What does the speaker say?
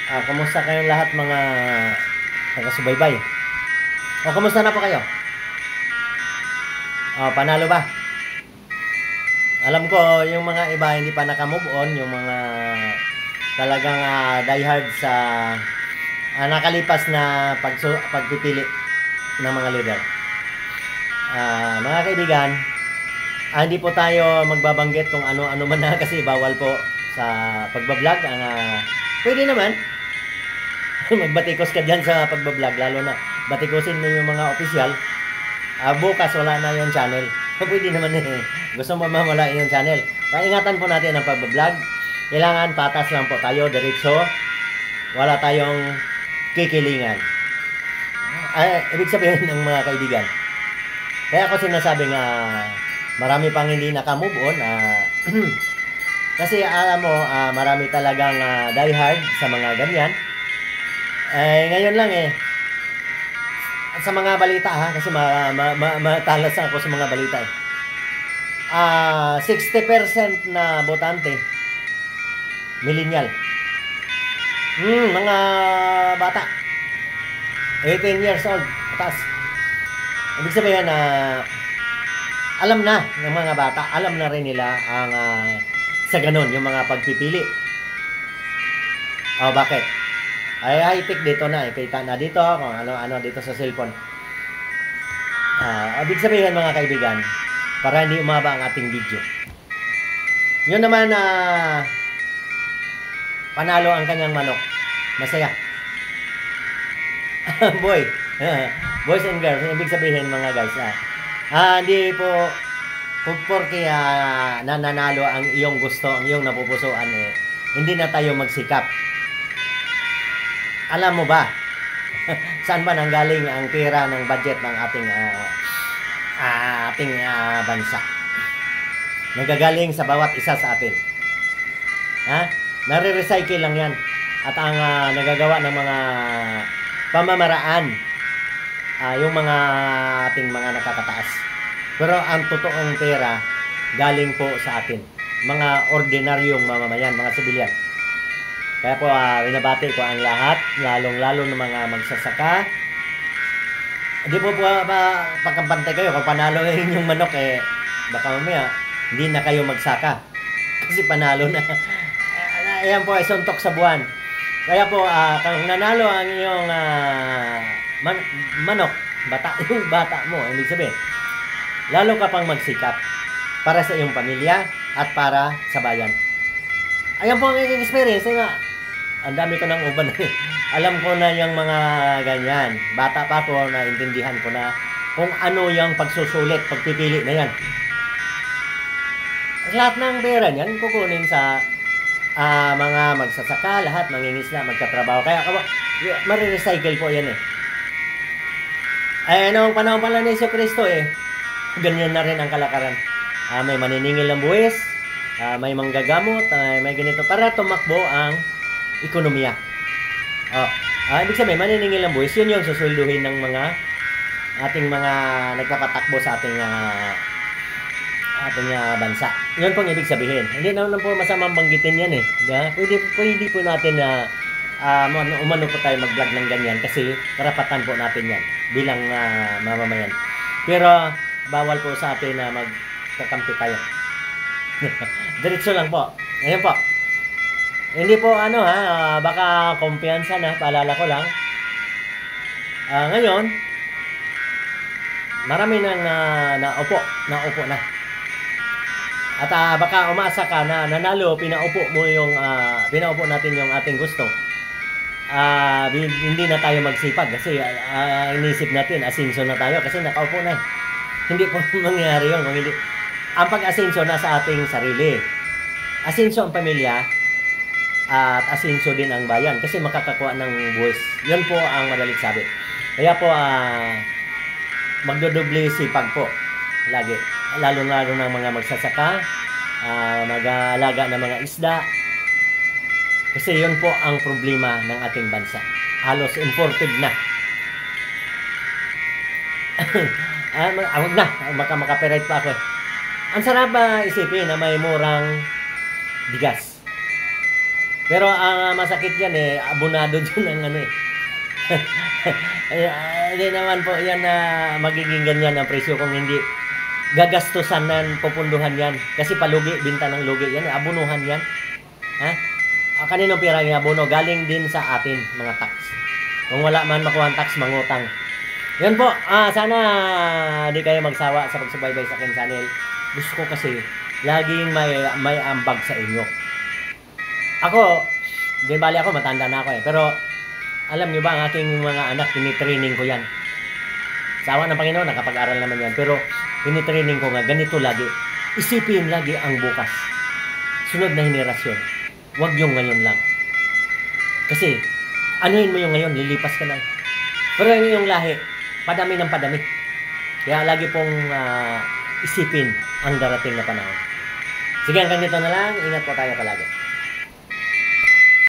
Kamusta kayong lahat mga taga-subaybay? O, kamusta na po kayo? Panalo ba? Alam ko, yung mga iba hindi pa naka-move on, yung mga talagang diehard sa nakalipas na pagpipili ng mga leader. Mga kaibigan, hindi po tayo magbabanggit kung ano-ano man na kasi bawal po sa pagbablog. Pwede naman, magbatikos ka dyan sa pagbablog, lalo na batikosin mo yung mga opisyal. Bukas wala na yung channel. Pwede naman gusto mo mawala yung channel. Kaya ingatan po natin ang pagbablog. Kailangan patas lang po tayo, diretso. Wala tayong kikilingan. Ibig sabihin ng mga kaibigan. Kaya ako sinasabing marami pang hindi naka-move on. Kasi alam mo, marami talagang diehard sa mga ganyan. Ngayon lang sa mga balita kasi matalas ako sa mga balita 60% na botante millennial. Mga bata 18 years old patas. Ibig sabihin alam na ng mga bata, alam na rin nila ang sa ganun yung mga pagpipili. Bakit? High-tech dito na, kita na dito kung ano dito sa cellphone. Ibig sabihin mga kaibigan, para hindi umaba ang ating video. Yun naman panalo ang kanyang manok. Masaya. Boys and girls, ibig sabihin mga guys, hindi po porke nananalo ang iyong gusto, ang iyong napupusuan hindi na tayo magsikap. Alam mo ba saan ba nanggaling ang pera ng budget ng ating bansa? Nagagaling sa bawat isa sa atin. Nare-recycle lang yan. At ang nagagawa ng mga pamamaraan yung mga ating mga nakakataas. Pero ang totoong pera galing po sa atin. Mga ordinaryong mamamayan, mga sibilyan. Kaya po binabati ko ang lahat, lalong-lalo ng mga magsasaka. Hindi po pagkampantay kayo kung panalo na yung manok baka mamaya hindi na kayo magsaka. Kasi panalo na. Ayan po ay suntok sa buwan. Kaya po kung nanalo ang iyong manok, yung bata mo, ibig sabihin, lalo ka pang magsikap para sa iyong pamilya at para sa bayan. Ayan po ang aking experience. Ang dami ko ng uban. Alam ko na yung mga ganyan. Bata pa ako, naintindihan ko na kung ano yung pagsusulit, pagpipili na yan. Lahat ng pera niyan, kukunin sa mga magsasaka, lahat mangingisda, magkatrabaho. Kaya marirecycle po yan noong panahon pala ni Jesucristo ganyan na rin ang kalakaran. May maniningil ng buwis, may manggagamot, may ganito para tumakbo ang ekonomiya. Ibig sabihin, maniningil ng buwis, yun yung susulduhin ng ating mga nagpapatakbo sa ating bansa. Yun pong ibig sabihin. Hindi naman po masamang banggitin yan Pwede po natin umano po tayo mag-vlog ng ganyan kasi karapatan po natin yan bilang mamamayan. Pero bawal po sa atin na magkakampi tayo. Diretso lang po. Ayan po. Hindi po baka kumpiyansa na, paalala ko lang. Ngayon, marami nang naupo na. At baka umasa ka na nanalo, pinaupo natin yung ating gusto. Hindi na tayo magsipag kasi inisip natin, asenso na tayo kasi nakaupo na Hindi po mangyayari yun. Kung hindi, ang pag-asenso nasa ating sarili. Asenso ang pamilya, at asenso din ang bayan kasi makakakuha ng buwis. Yun po ang madalit sabi. Kaya po magdodoble sipag po lagi, lalo-lalo ng mga magsasaka, mag-aalaga ng mga isda, kasi yun po ang problema ng ating bansa. Halos imported na. Awag na, makapiright pa ako Ang sarap isipin na may murang bigas. Pero ang masakit yan abonado dyan ang ano hindi naman po yan na magiging ganyan ang presyo kung hindi gagastusan nan pupunduhan yan. Kasi palugi, binta ng lugi yan, abunuhan yan. Ha? Kaninong pira yung abono? Galing din sa atin, mga tax. Kung wala man makuha ang tax, mangutang. Yan po, sana di kayo magsawa sa pagsubaybay sa akin channel. Gusto ko kasi laging may ambag sa inyo. Ako, di bali ako, matanda na ako pero alam niyo ba, ang aking mga anak, tinitraining ko yan. Sa awa ng Panginoon, nakapag-aral naman yan. Pero tinitraining ko nga, ganito lagi. Isipin lagi ang bukas. Sunod na henerasyon. Huwag yung ngayon lang. Kasi, anuhin mo yung ngayon, lilipas ka lang. Pero yung lahi, padami ng padami. Kaya lagi pong isipin ang darating na panahon. Sige, hanggang dito na lang. Ingat po tayo palagi.